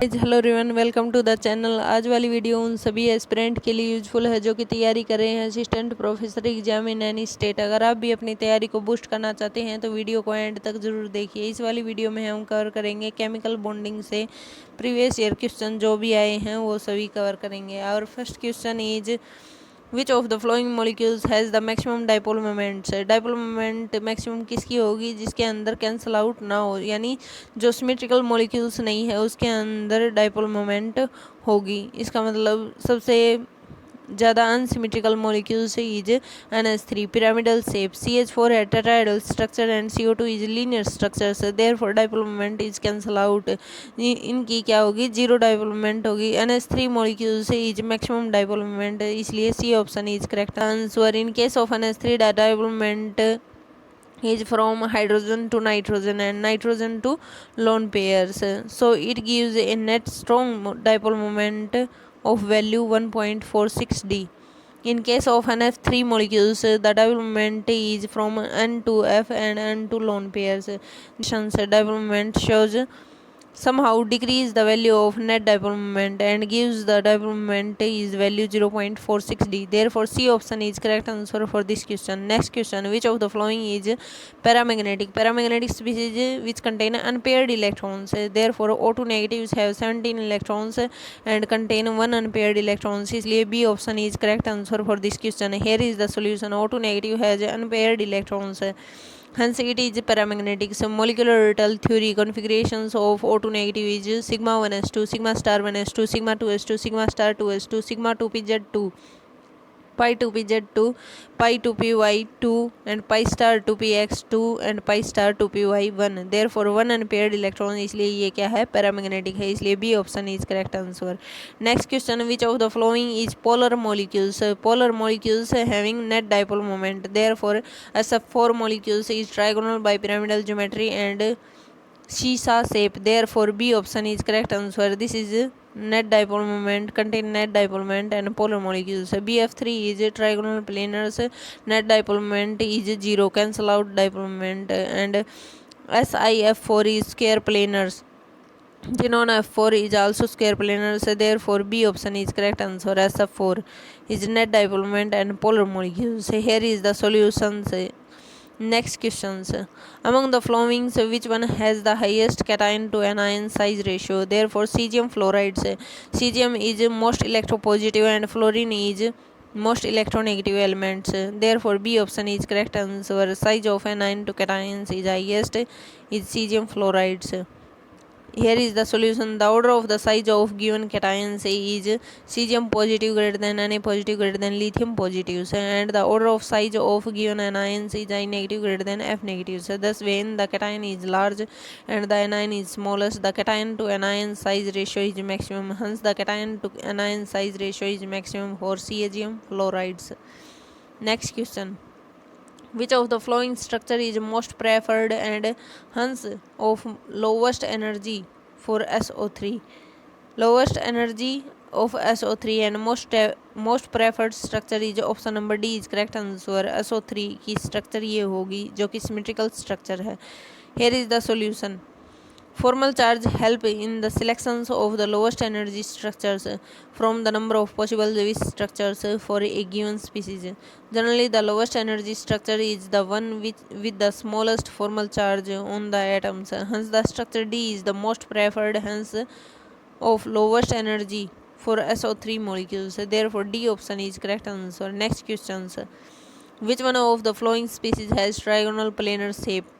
Hello everyone, welcome to the channel. आज वाली video उन सभी एस्पिरेंट के लिए यूजफुल है जो कि तैयारी कर रहे हैं assistant professor exam in any state. अगर आप भी अपनी तैयारी को बूस्ट करना चाहते हैं तो वीडियो को एंड तक जरूर देखिए। इस वाली वीडियो में हम कवर करेंगे केमिकल बॉन्डिंग से प्रीवियस ईयर क्वेश्चन जो भी आए हैं वो सभी कवर करेंगे। और first question is which of the flowing molecules has the maximum dipole moments. Dipole moment maximum किसकी होगी जिसके अंदर कैंसल आउट ना हो, यानी जो सिमेट्रिकल मॉलिक्यूल्स नहीं है उसके अंदर डाइपोल मोमेंट होगी। इसका मतलब सबसे ज़्यादा unsymmetrical molecules is NH3 pyramidal shape, CH4 है tetrahedral structure and CO2 is linear structures, therefore dipole moment is cancel out। इनकी क्या होगी, जीरो डाइपोल मोमेंट होगी। NH3 molecules is maximum dipole moment, इसलिए C option is correct answer. In case of NH3 dipole moment is from hydrogen to nitrogen and nitrogen to lone pairs, so it gives a net strong dipole moment of value 1.46 d. In case of NF3 molecules, the dipole moment is from N to F and N to lone pairs. Dipole moment shows somehow decrease the value of net dipole moment and gives the dipole moment is value 0.46 d. Therefore, C option is correct answer for this question. Next question, which of the following is paramagnetic? Paramagnetic species which contain unpaired electrons. Therefore, O2 negatives have 17 electrons and contain one unpaired electrons. इसलिए B option is correct answer for this question. Here is the solution. O2 negative has unpaired electrons. Hence, it is paramagnetic. Some molecular orbital theory configurations of O2 negative is sigma 1s2, sigma star 1s2, sigma 2s2, sigma star 2s2, sigma 2pz2, pi 2pz2, pi 2py2 and pi star 2px2 and pi star 2py1। therefore one unpaired electron, इसलिए ये क्या है, paramagnetic है, इसलिए B option is correct answer. Next question, which of the following is polar molecules. Polar molecules having net dipole moment, therefore SF4 molecules is trigonal by pyramidal geometry and seesaw shape, therefore B option is correct answer. This is net dipole moment, contain net dipole moment and polar molecules. BF3 is trigonal planars, net dipole moment is 0, cancel out dipole moment, and SIF4 is square planars. Xenon F4 is also square planars, therefore B option is correct answer. SF4 is net dipole moment and polar molecules. Here is the solutions. Next questions, among the following which one has the highest cation to anion size ratio? Therefore cesium fluorides. Cesium is most electropositive and fluorine is most electronegative elements, therefore B option is correct answer. Size of anion to cations is highest is cesium fluorides. Here is the solution. The order of the size of given cations is cesium positive greater than Na positive greater than lithium positives, and the order of size of given anions is I negative greater than F negatives. Thus, when the cation is large and the anion is smallest, the cation to anion size ratio is maximum. Hence, the cation to anion size ratio is maximum for cesium fluorides. Next question, which of the following structure is most preferred and hence of lowest energy for SO3? Lowest energy of SO3 and most preferred structure is option number D is correct answer. SO3 की structure ये होगी जो कि symmetrical structure है। Here is the solution. Formal charge help in the selections of the lowest energy structures from the number of possible Lewis structures for a given species. Generally, the lowest energy structure is the one with the smallest formal charge on the atoms. Hence, the structure D is the most preferred, hence of lowest energy for SO3 molecules. Therefore, D option is correct answer. Next questions. Which one of the following species has trigonal planar shape?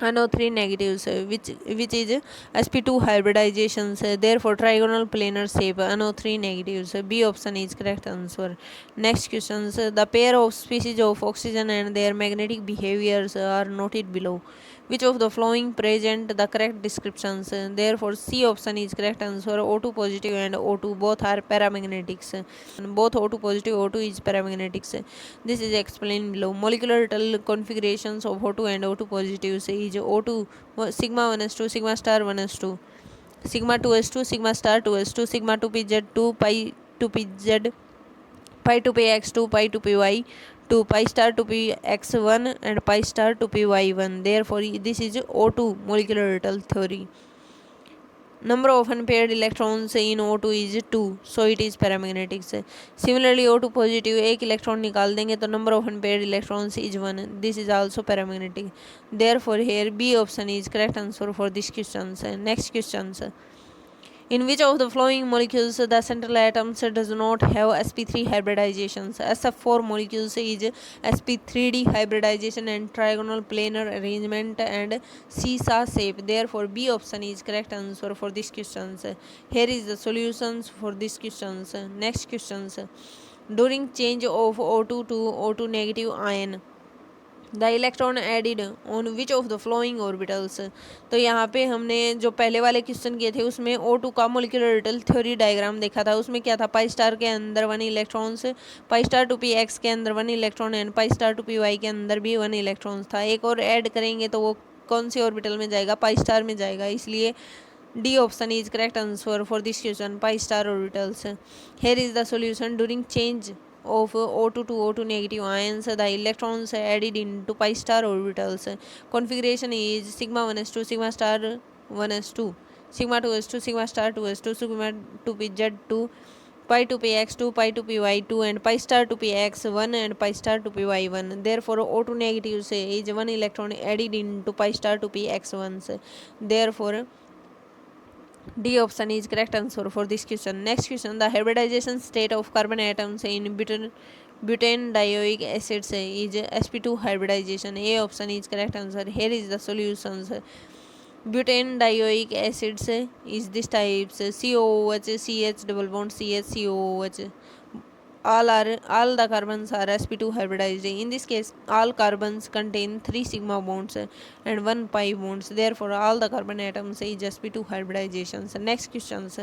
NO3 negatives, which is sp2 hybridizations, therefore trigonal planar shape NO3 negatives. B option is correct answer. Next questions, the pair of species of oxygen and their magnetic behaviors are noted below. Which of the following present the correct descriptions? Therefore C option is correct answer. O2 positive and O2 both are paramagnetics. Both O2 positive O2 is paramagnetics. This is explained below. Molecular configurations of O2 and O2 positives is O2 sigma 1s2, sigma star 1s2, sigma 2s2, sigma star 2s2, sigma 2pz2, pi 2pz, pi 2px2, pi 2py2, pi star 2px1 and pi star 2py1. Therefore this is O2 molecular orbital theory. number of unpaired electrons in O2 is 2, so it is paramagnetic. Similarly, O2 positive एक electron निकाल देंगे तो number of unpaired electrons is 1. This is also paramagnetic. Therefore, here B option is correct answer for this question. Next question. In which of the following molecules the central atoms does not have sp3 hybridizations? SF4 molecules is sp3d hybridization and trigonal planar arrangement and seesaw shape. Therefore, B option is correct answer for this questions. Here is the solutions for these questions. Next questions. During change of O2 to O2 negative ion, the electron added on which of the flowing orbitals. तो यहाँ पे हमने जो पहले वाले question किए थे उसमें O2 का मोलिकुलर ऑर्बिटल थ्योरी डायग्राम देखा था। उसमें क्या था, पाई स्टार के अंदर 1 electrons, pi star two p x के अंदर 1 electron and pi star two p y के अंदर भी 1 इलेक्ट्रॉन्स था। एक और ऐड करेंगे तो वो कौन सी ऑर्बिटल में जाएगा, पाई स्टार में जाएगा। इसलिए D option is correct answer for this question, pi star orbitals. Here is the solution. During change of O2 to O2 negative ions, the electrons added into pi star orbitals. Configuration is sigma 1s2, sigma star 1s2, sigma 2s2, sigma star 2s2, sigma 2pz2, pi 2px2, pi 2py2 and pi star 2px1 and pi star 2py1. Therefore, O2 negative से is 1 electron added into pi star 2px1. Therefore, D option is correct answer for this question. Next question. The hybridization state of carbon atoms in butane dioic acids is sp2 hybridization. A option is correct answer. Here is the solutions. Butane dioic acids is this types: COOH, CH double bond CH, COOH. All the carbons are sp2 hybridized. In this case, all carbons contain 3 sigma bonds and 1 pi bonds. Therefore, all the carbon atoms is sp2 hybridizations. Next questions.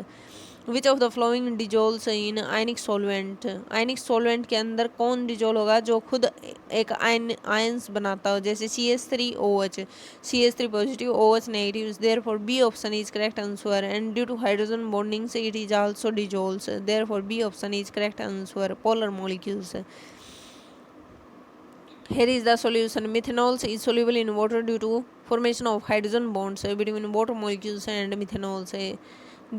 Which of the following dissolves in ionic solvent? Ionic solvent के अंदर कौन dissolve होगा जो खुद एक ions बनाता हो, जैसे CH3OH, CH3 positive, OH negative. Therefore, B option is correct answer. And due to hydrogen bondings, it is also dissolves. Therefore, B option is correct answer. Polar molecules. Here is the solution. Methanol is soluble in water due to formation of hydrogen bonds between water molecules and methanol.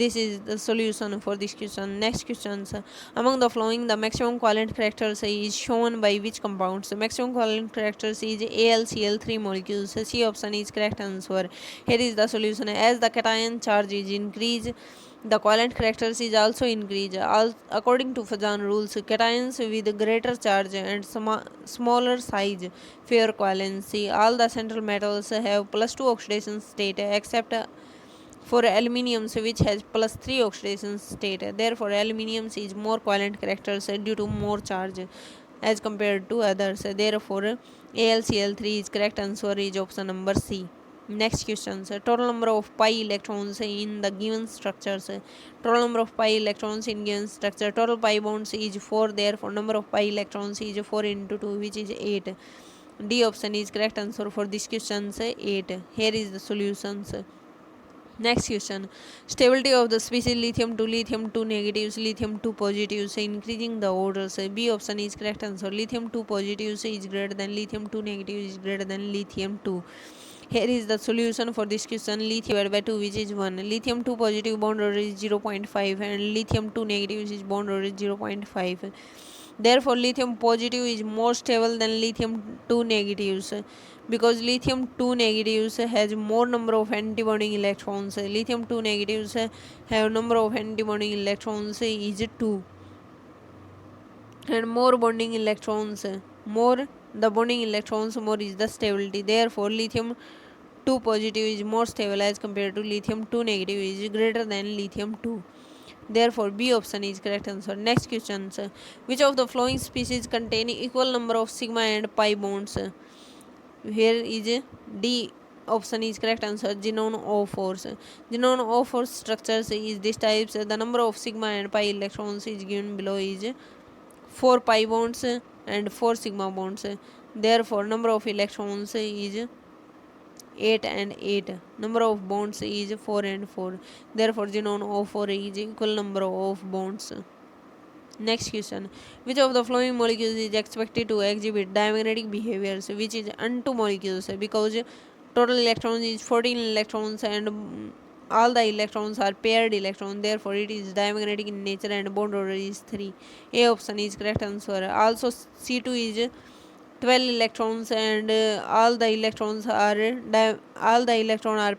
This is the solution for this question. Next questions. Among the following, the maximum covalent characters is shown by which compounds? The maximum covalent characters is AlCl3 molecules. C option is correct answer. Here is the solution. As the cation charge is increased, the covalent characters is also increased. According to Fajan rules, cations with greater charge and smaller size fair covalency. All the central metals have +2 oxidation state except for aluminium, which has +3 oxidation state. Therefore, aluminium is more covalent characters due to more charge as compared to others. Therefore, AlCl3 is correct answer is option number C. Next questions. Total number of pi electrons in the given structures. Total number of pi electrons in given structure. Total pi bonds is 4. Therefore, number of pi electrons is 4 into 2, which is 8. D option is correct answer for this question, 8. Here is the solutions. Next question. Stability of the species lithium 2 negatives, lithium 2 positives, increasing the orders. B option is correct answer. Lithium 2 positives is greater than lithium 2 negatives is greater than lithium 2. Here is the solution for this question. Lithium divided by 2, which is 1. Lithium 2 positive bond order is 0.5 and lithium 2 negatives is bond order is 0.5. Therefore, lithium positive is more stable than lithium 2 negatives because lithium 2 negatives has more number of antibonding electrons. Lithium 2 negatives have number of antibonding electrons is 2 and more bonding electrons, more the bonding electrons, more is the stability. Therefore, lithium 2 positive is more stable as compared to lithium 2 negative is greater than lithium 2. Therefore, B option is correct answer. Next question. Which of the following species contain equal number of sigma and pi bonds? Here is D option is correct answer. Xenon O4. Xenon O4 structures is this types. The number of sigma and pi electrons is given below is 4 pi bonds and 4 sigma bonds. Therefore, number of electrons is 8 and 8. Number of bonds is 4 and 4. Therefore, xenon O4 is equal number of bonds. Next question. Which of the following molecules is expected to exhibit diamagnetic behaviors? Which is N2 molecules, because total electrons is 14 electrons and all the electrons are paired electron, therefore it is diamagnetic in nature and bond order is 3. A option is correct answer. Also C2 is 12 electrons and all the electrons are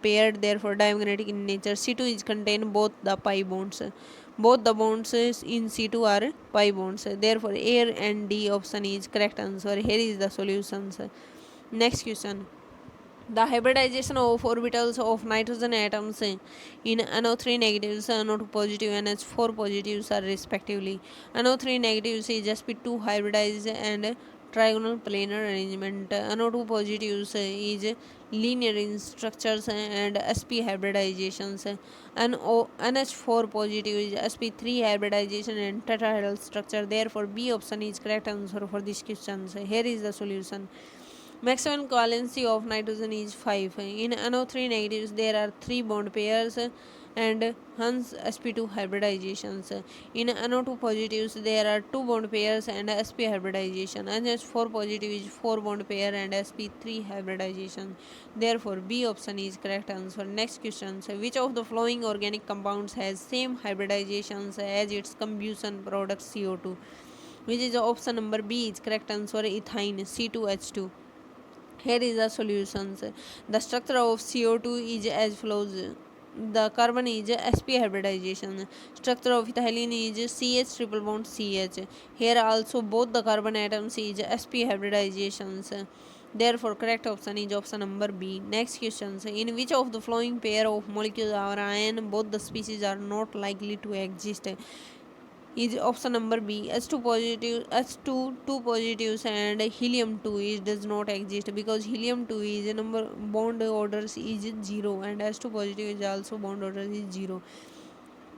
paired, therefore diamagnetic in nature. C2 is contain both the pi bonds. Both the bonds in C2 are pi bonds, therefore A and D option is correct answer. Here is the solutions. Next question. The hybridization of orbitals of nitrogen atoms in NO3 negatives, NO2 positive, and NH4 positives are respectively. NO3 negatives is sp2 hybridized and trigonal planar arrangement. NO2 positives is linear in structures and sp hybridizations. NH4 positive is sp3 hybridization and tetrahedral structure. Therefore, B option is correct answer for this question. Here is the solution. Maximum valency of nitrogen is 5. In NO3 negatives, there are 3 bond pairs and hence sp2 hybridizations. In NO2 positives, there are 2 bond pairs and sp hybridization. NH4 positive is 4 bond pair and sp3 hybridization. Therefore, B option is correct answer. Next question. Which of the following organic compounds has same hybridizations as its combustion product CO2? Which is option number B is correct answer. Ethine C2H2. Here is the solutions. The structure of CO2 is as follows. The carbon is sp hybridization. Structure of ethylene is CH triple bond CH. Here also both the carbon atoms is sp hybridizations. Therefore, correct option is option number B. Next questions. In which of the following pair of molecules or ion both the species are not likely to exist? Is option number B. H2 positive, H2 2 positives and helium 2 is does not exist because helium 2 is number bond orders is 0 and H2 positive is also bond order is 0.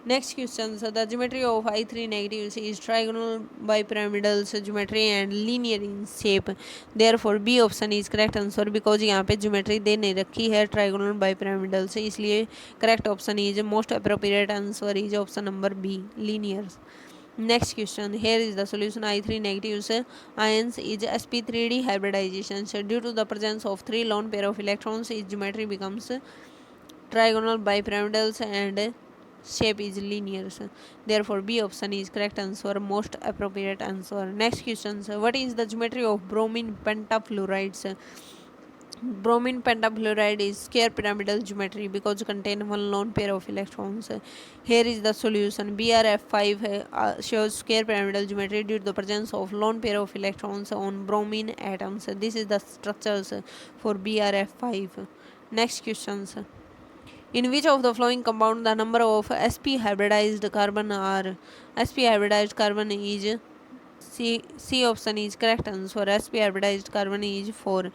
Next question. So the geometry of I3 negatives is trigonal bipyramidal geometry and linear in shape. Therefore B option is correct answer because यहाँ पे geometry दे नहीं रखी है trigonal bipyramidal से, इसलिए correct option is most appropriate answer is option number B, linear. Next question. Here is the solution. I3 negatives ions is sp3d hybridization. So due to the presence of 3 lone pair of electrons, its geometry becomes trigonal bipyramidals and shape is linear. Therefore B option is correct answer, most appropriate answer. Next question. What is the geometry of bromine pentafluorides? Bromine pentafluoride is square pyramidal geometry because it contains one lone pair of electrons. Here is the solution. BRF5 shows square pyramidal geometry due to the presence of lone pair of electrons on bromine atoms. This is the structures for BRF5. Next questions. In which of the following compound the number of sp hybridized carbon are? Sp hybridized carbon is C option is correct answer. Sp hybridized carbon is 4.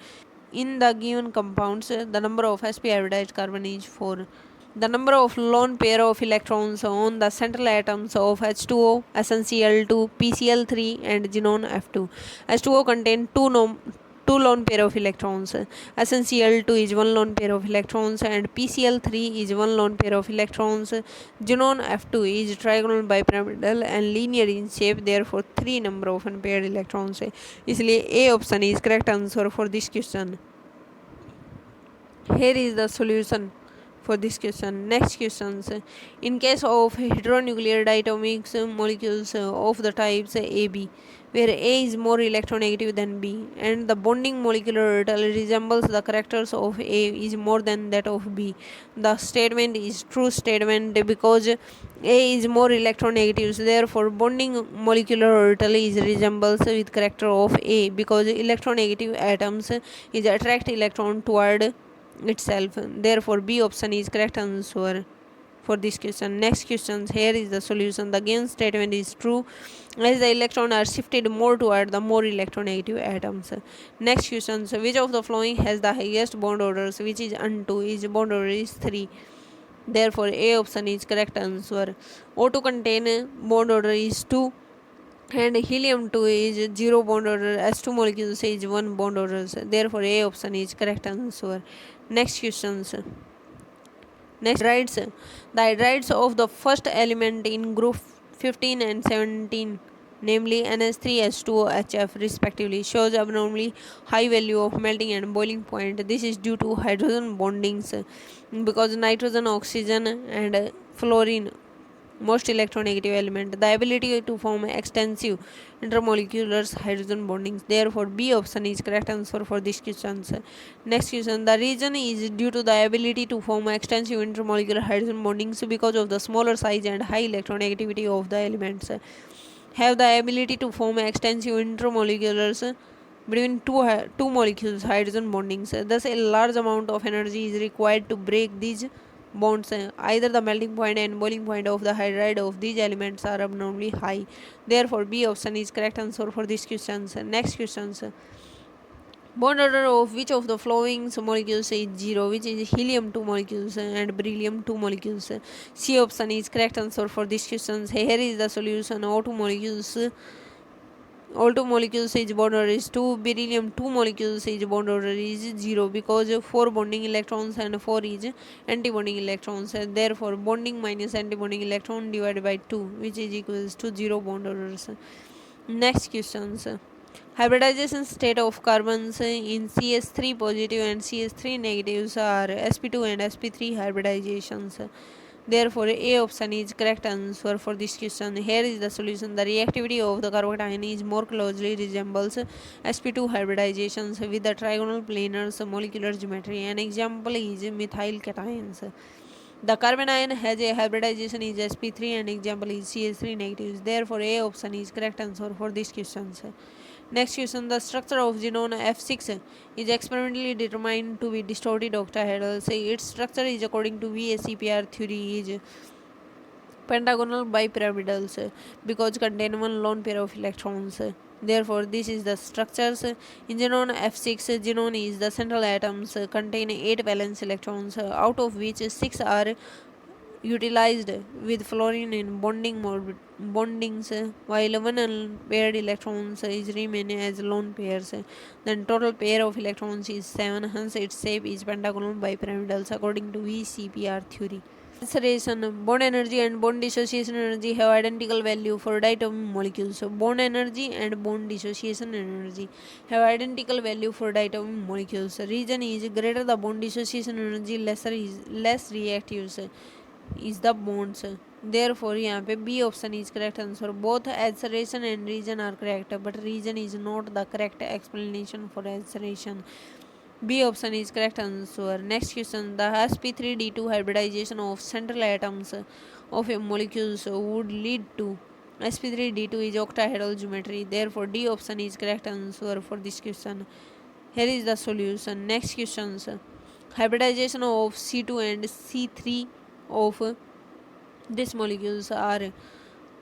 In the given compounds, the number of sp hybridized carbon is 4. The number of lone pair of electrons on the central atoms of H2O, SnCl2, PCl3 and xenon F2. H2O contains two lone pair of electrons. SnCl2 is one lone pair of electrons and PCl3 is one lone pair of electrons. Xenon F2 is trigonal bipyramidal and linear in shape, therefore 3 number of unpaired electrons. इसलिए A option is correct answer for this question. Here is the solution for this question. Next questions. In case of heteronuclear diatomic molecules of the types AB, where A is more electronegative than B and the bonding molecular orbital resembles the characters of A is more than that of B, the statement is true statement because A is more electronegative, therefore bonding molecular orbital is resembles with character of A because electronegative atoms is attract electron toward itself. Therefore B option is correct answer for this question. Next question. Here is the solution. The given statement is true as the electrons are shifted more toward the more electronegative atoms. Next question. Which of the following has the highest bond orders, which is N2 is bond order is 3. Therefore A option is correct answer. O2 contain bond order is 2 and helium 2 is 0 bond order. S2 molecules is 1 bond orders. Therefore A option is correct answer. Next questions. Next, hydrides. The hydrides of the first element in group 15 and 17 namely NH3H2OHF respectively, shows abnormally high value of melting and boiling point. This is due to hydrogen bondings because nitrogen, oxygen and fluorine, most electronegative element, the ability to form extensive intermolecular hydrogen bondings. Therefore, B option is correct answer for this question. Next question, the reason is due to the ability to form extensive intermolecular hydrogen bondings because of the smaller size and high electronegativity of the elements. Have the ability to form extensive intermoleculars between two molecules hydrogen bondings. Thus, a large amount of energy is required to break these bonds. Either the melting point and boiling point of the hydride of these elements are abnormally high. Therefore, B option is correct answer for these questions. Next questions. Bond order of which of the following molecules is 0, which is helium 2 molecules and beryllium 2 molecules. C option is correct answer for these questions. Here is the solution. O2 molecules, all 2 molecules is bond order is 2, beryllium 2 molecules is bond order is 0 because 4 bonding electrons and 4 is anti-bonding electrons. Therefore, bonding minus anti-bonding electron divided by 2, which is equals to 0 bond orders. Next questions. Hybridization state of carbons in CS3 positive and CS3 negatives are sp2 and sp3 hybridizations. Therefore, A option is correct answer for this question. Here is the solution. The reactivity of the carbcation is more closely resembles sp2 hybridizations with the trigonal planars molecular geometry. An example is methyl cations. The carbon ion has a hybridization is sp3 and example is cs3 negatives. Therefore, A option is correct answer for these questions. Next question, the structure of genome F6 is experimentally determined to be distorted octahedral. Its structure is according to VSEPR theory is pentagonal bipyramidals because contain one lone pair of electrons. Therefore, this is the structures. In genome F6, genome is the central atoms contain 8 valence electrons, out of which 6 are utilized with fluorine in bondings, while one unpaired electrons is remain as lone pairs. Then total pair of electrons is 7. Hence, its shape is pentagonal bipyramidals according to VCPR theory. Acceleration, bond energy and bond dissociation energy have identical value for diatomic molecules. So bond energy and bond dissociation energy have identical value for diatomic molecules. Reason is greater the bond dissociation energy, less reactive is the bonds. Therefore, यहाँ पे B option is correct answer. Both acceleration and region are correct, but region is not the correct explanation for acceleration. B option is correct answer. Next question, the sp3d2 hybridization of central atoms of a molecule would lead to sp3d2 is octahedral geometry. Therefore, D option is correct answer for this question. Here is the solution. Next questions, hybridization of C2 and C3 of these molecules are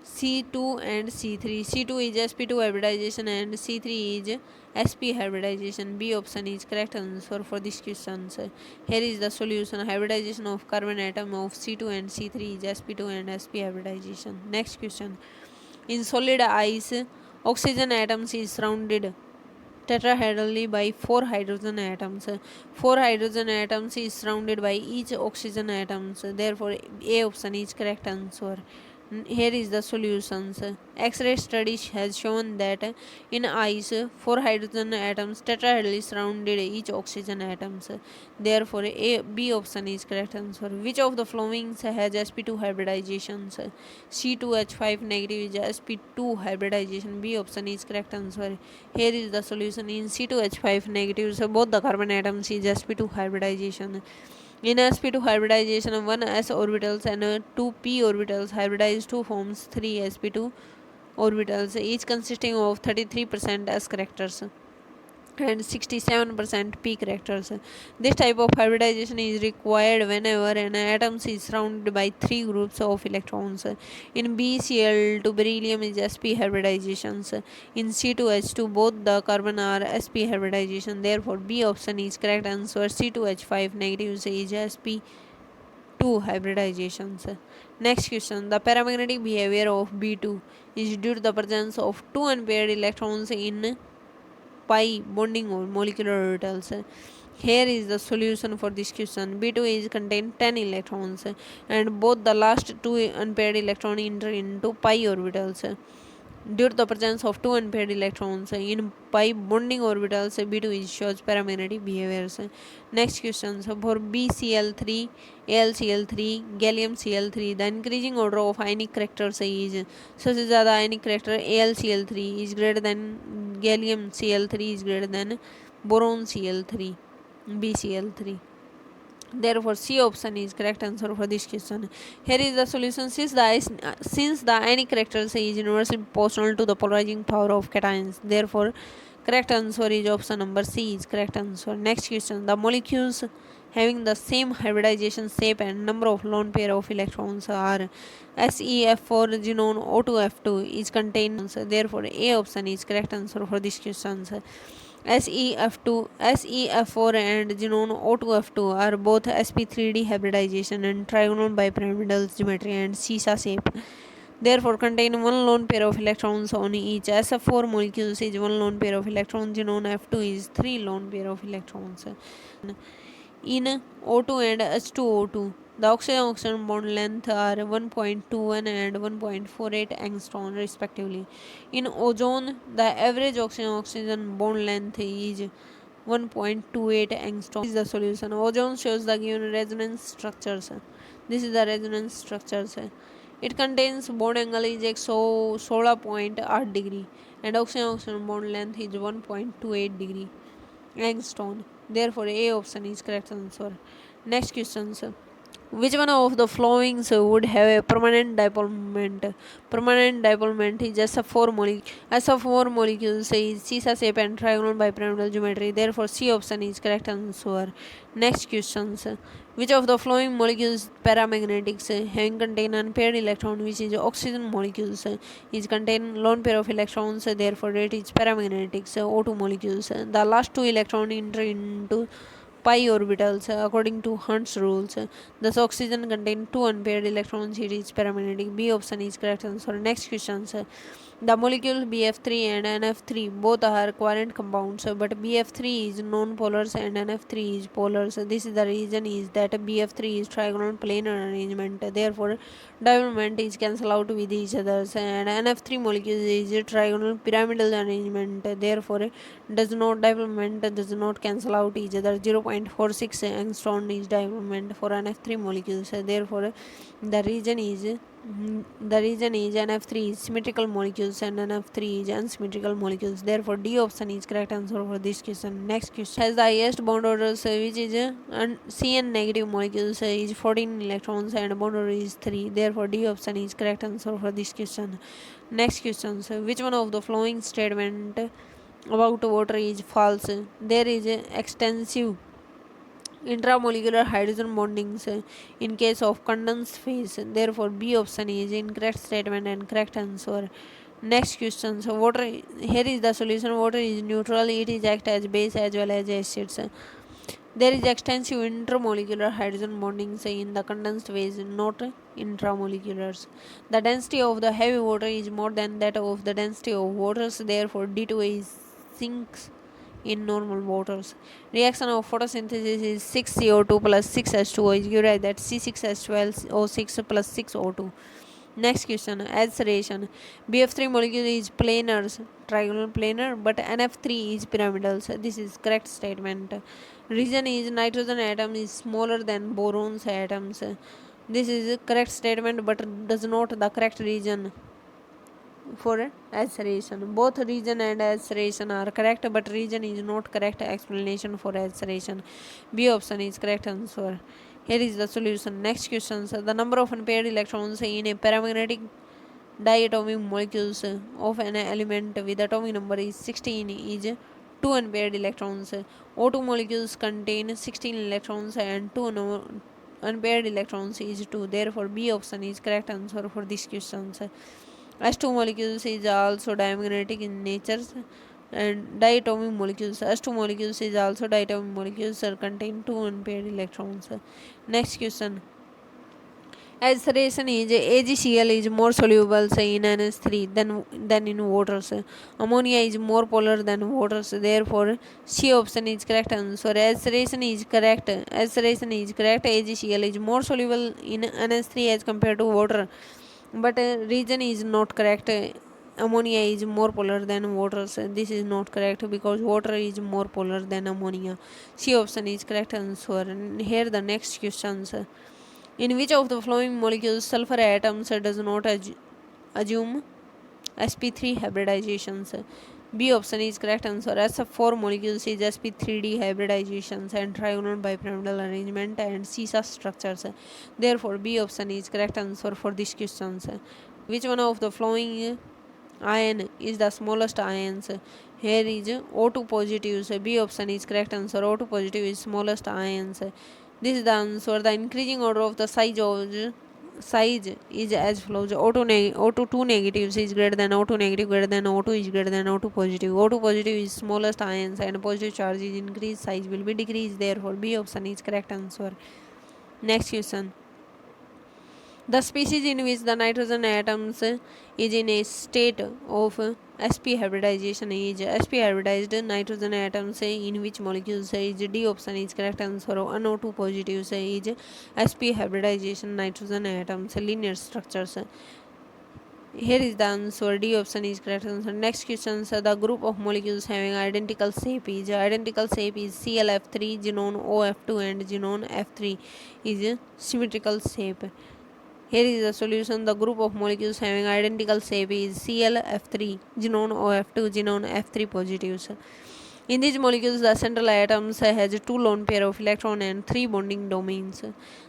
C2 and C3. C2 is sp2 hybridization and C3 is sp hybridization. B option is correct answer for these questions. Here is the solution. Hybridization of carbon atom of C2 and C3 is sp2 and sp hybridization. Next question, in solid ice, oxygen atoms is surrounded tetrahedrally by 4 hydrogen atoms. 4 hydrogen atoms is surrounded by each oxygen atoms. Therefore, A option is correct answer. Here is the solutions. X-ray study has shown that in ice, 4 hydrogen atoms tetrahedrally surrounded each oxygen atoms. Therefore, B option is correct answer. Which of the following has sp2 hybridizations? C2H5 negative is sp2 hybridization. B option is correct answer. Here is the solution. In C2H5 negatives, both the carbon atoms is sp2 hybridization. In sp2 hybridization, 1 s orbitals and 2 p orbitals hybridize to forms 3 sp2 orbitals, each consisting of 33% s characters and 67% p characters. This type of hybridization is required whenever an atom is surrounded by 3 groups of electrons. In BCl to beryllium is sp hybridizations. In C2H2 both the carbon are sp hybridization. Therefore, B option is correct answer. C2H5 negatives is sp2 hybridizations. Next question, the paramagnetic behavior of B2 is due to the presence of 2 unpaired electrons in pi bonding or molecular orbitals. Here is the solution for this question. B2 is contain 10 electrons and both the last 2 unpaired electrons enter into pi orbitals. due to the presence of two unpaired electrons in pi bonding orbitals. B2 shows paramagnetic behaviors. Next question, so for BCl3, AlCl3, gallium Cl3, the increasing order of ionic characters is such that the ionic character AlCl3 is greater than gallium Cl3 is greater than boron Cl3, BCl3. Therefore, C option is correct answer for this question. Here is the solution. Since the ionic character is universally proportional to the polarizing power of cations, therefore, correct answer is option number C is correct answer. Next question. The molecules having the same hybridization shape and number of lone pair of electrons are SEF4 genome O2F2 is contained. Therefore, A option is correct answer for this question. SEF4 and genome O2F2 are both sp3d hybridization and trigonal bipyramidal geometry and sisa shape. Therefore, contain one lone pair of electrons on each. SF4 molecules is one lone pair of electrons. Genome F2 is three lone pair of electrons. In O2 and H2O2, the oxygen-oxygen bond length are 1.21 and 1.48 angstrom respectively. In ozone, the average oxygen-oxygen bond length is 1.28 angstrom. This is the solution. Ozone shows the given resonance structures. This is the resonance structures. It contains bond angle is 16.8 degree and oxygen-oxygen bond length is 1.28 degree angstrom. Therefore, A option is correct answer. Next question, sir. Which one of the following would have a permanent dipole moment? Permanent dipole moment is SF4 molecule. SF4 molecules is sisa shape and trigonal bipyramidal geometry. Therefore, C option is correct answer. Next question, sir. Which of the following molecules paramagnetics having contain unpaired electron, which is oxygen molecules, is contain lone pair of electrons, therefore it is paramagnetics. O2 molecules. The last two electrons enter into pi orbitals according to Hund's rules. Thus, oxygen contains two unpaired electrons. It is paramagnetic. B option is correct answer. Next question. The molecules BF3 and NF3 both are covalent compounds, but BF3 is non-polars and NF3 is polars. This is the reason is that BF3 is trigonal planar arrangement. Therefore, dipole is cancel out with each other, and NF3 molecules is trigonal pyramidal arrangement. Therefore, dipole does not cancel out each other. 0.46 angstrom is dipole for NF3 molecules. Therefore, the reason is NF3 is symmetrical molecules and NF3 is unsymmetrical molecules. Therefore, D option is correct answer for this question. Next question has the highest bond orders, which is CN negative molecules is 14 electrons and bond order is 3. Therefore, D option is correct answer for this question. Next question, which one of the following statement about water is false? There is extensive intramolecular hydrogen bondings in case of condensed phase. Therefore, B option is incorrect statement and correct answer. Next question. So, water, here is the solution. Water is neutral. It is act as base as well as acids. There is extensive intermolecular hydrogen bondings in the condensed phase, not intramoleculars. The density of the heavy water is more than that of the density of waters. Therefore, D2 is sinks in normal waters. Reaction of photosynthesis is 6CO2 plus 6H2O is given that C6H12O6 plus 6O2. Next question, acidification. BF3 molecule is planars, trigonal planar, but NF3 is pyramidal. This is correct statement. Reason is nitrogen atom is smaller than boron's atoms. This is a correct statement, but does not the correct reason for acceleration. Both region and acceleration are correct, but region is not correct explanation for acceleration. B option is correct answer. Here is the solution. Next question. The number of unpaired electrons in a paramagnetic diatomic molecules of an element with atomic number is 16 is 2 unpaired electrons. O2 molecules contain 16 electrons and 2 unpaired electrons is 2. Therefore, B option is correct answer for this question. H2 molecules is also diamagnetic in nature and diatomic molecules. H2 molecules is also diatomic molecules contain 2 unpaired electrons. Next question. Acceleration is AgCl is more soluble in NH3 than in waters. Ammonia is more polar than waters. Therefore, C option is correct answer. Acceleration is correct. Acceleration is correct. AgCl is more soluble in NH3 as compared to water. But region is not correct. ammonia is more polar than water. So this is not correct because water is more polar than ammonia. C option is correct answer. And here the next questions. In which of the following molecules sulfur atoms does not assume sp3 hybridizations? B option is correct answer. SF4 molecules is sp3d hybridizations and trigonal bipyramidal arrangement and CISA structures. Therefore, B option is correct answer for these questions. Which one of the following ion is the smallest ions? Here is O2 positives. B option is correct answer. O2 positive is smallest ions. This is the answer. The increasing order of the size is as follows. O2 2 negatives is greater than O2 negative, greater than O2 is greater than O2 positive. O2 positive is smallest ions and positive charge is increased, size will be decreased. Therefore, B option is correct answer. Next question. The species in which the nitrogen atoms is in a state of sp hybridization is sp hybridized nitrogen atoms in which molecules is D option is correct answer. NO2 positives is sp hybridization nitrogen atoms linear structures. Here is the answer. D option is correct answer. Next question. The group of molecules having identical shape is ClF3, genone OF2 and genone F3 is symmetrical shape. Here is the solution. The group of molecules having identical shape is ClF3, genone OF2, genone F3 positives. In these molecules, the central atoms has 2 lone pair of electron and 3 bonding domains.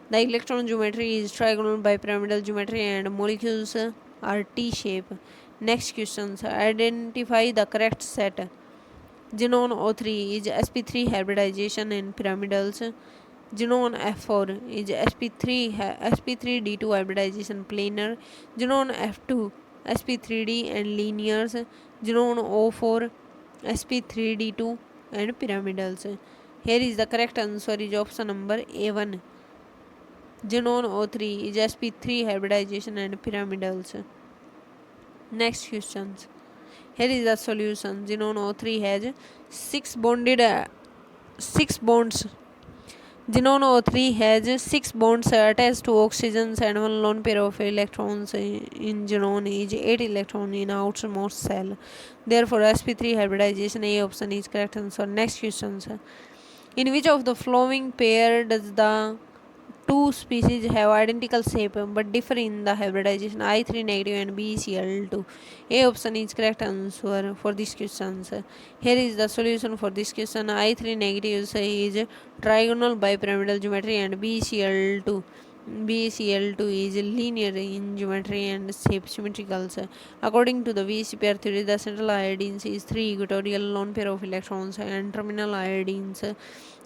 The electron geometry is trigonal bipyramidal geometry and molecules are T-shape. Next questions. Identify the correct set. Genone O3 is sp3 hybridization in pyramidals. Genone F4 is sp3d2 hybridization planar. Genone F2 sp3d and linears. Genone O4 sp3d2 and pyramidals. Here is the correct answer is option number A1. Genone O3 is sp3 hybridization and pyramidals. Next questions. Here is the solution. Genone O3 has 6 bonds. Genone O3 has 6 bonds attached to oxygens and 1 lone pair of electrons in genone is 8 electrons in outermost cell. Therefore, sp3 hybridization A option is correct answer. Next questions. In which of the following pair does the two species have identical shape but differ in the hybridization? I3 negative and BCl2. A option is correct answer for these questions. Here is the solution for this question. I3 negative is trigonal bipyramidal geometry and BCl2 is linear in geometry and shape symmetrical. According to the VC pair theory, the central iodines is 3 equatorial lone pair of electrons and terminal iodines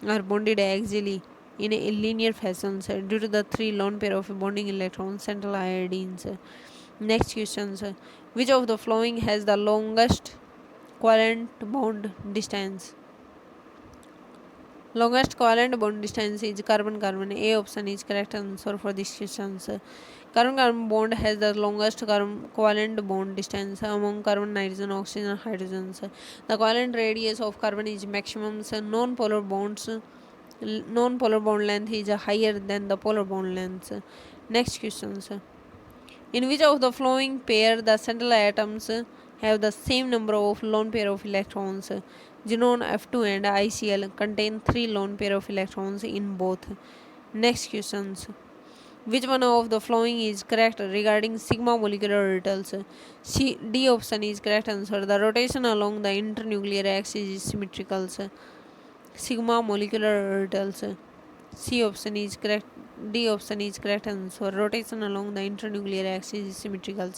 are bonded axially in a linear fashion due to the 3 lone pair of bonding electrons central iodines. Next questions. Which of the following has the longest covalent bond distance? Longest covalent bond distance is carbon-carbon. A option is correct answer for these questions. Carbon-carbon bond has the longest covalent bond distance among carbon, nitrogen, oxygen, and hydrogens. The covalent radius of carbon is maximum. Non-polar bond length is higher than the polar bond length. Next questions. In which of the following pair the central atoms have the same number of lone pair of electrons? Genone F2 and ICl contain 3 lone pair of electrons in both. Next questions. Which one of the following is correct regarding sigma molecular orbitals? D option is correct answer. The rotation along the internuclear axis is symmetrical. Sigma molecular orbitals. C option is correct. D option is correct answer. Rotation along the internuclear axis is symmetrical.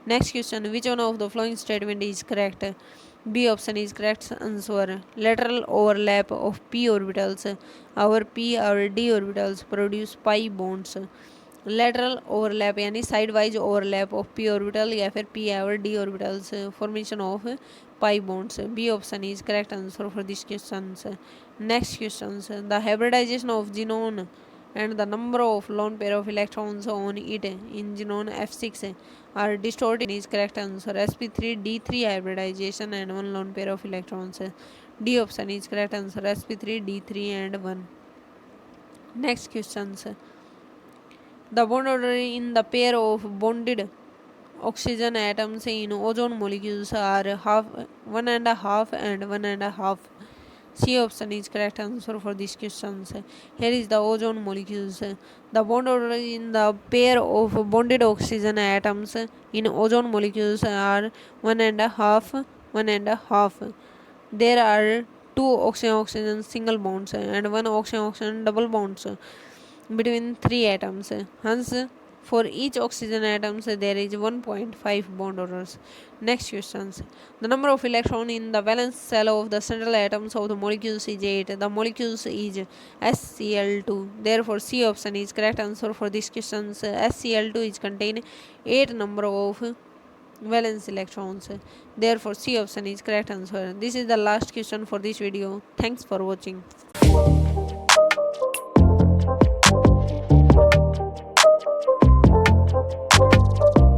Next question. Which one of the following statement is correct? B option is correct answer. Lateral overlap of p orbitals. Our p और d orbitals produce pi bonds. Lateral overlap यानी sideways overlap of p orbital या फिर p और d orbitals formation of pi bonds. B option is correct answer for these questions. Next questions. The hybridization of genome and the number of lone pair of electrons on it in genome F6 are distorted is correct answer. sp3 d3 hybridization and 1 lone pair of electrons. D option is correct answer. sp3 d3 and 1. Next questions. The bond order in the pair of bonded oxygen atoms in ozone molecules are half, 1.5 and 1.5. C option is correct answer for these questions. Here is the ozone molecules. The bond order in the pair of bonded oxygen atoms in ozone molecules are 1.5, 1.5. There are two oxygen-oxygen single bonds and one oxygen-oxygen double bonds between three atoms. Hence, for each oxygen atoms there is 1.5 bond orders. Next questions. The number of electrons in the valence shell of the central atoms of the molecules is 8. The molecules is SCl2. Therefore, C option is correct answer for these questions. SCl2 is contain 8 number of valence electrons. Therefore, C option is correct answer. This is the last question for this video. Thanks for watching.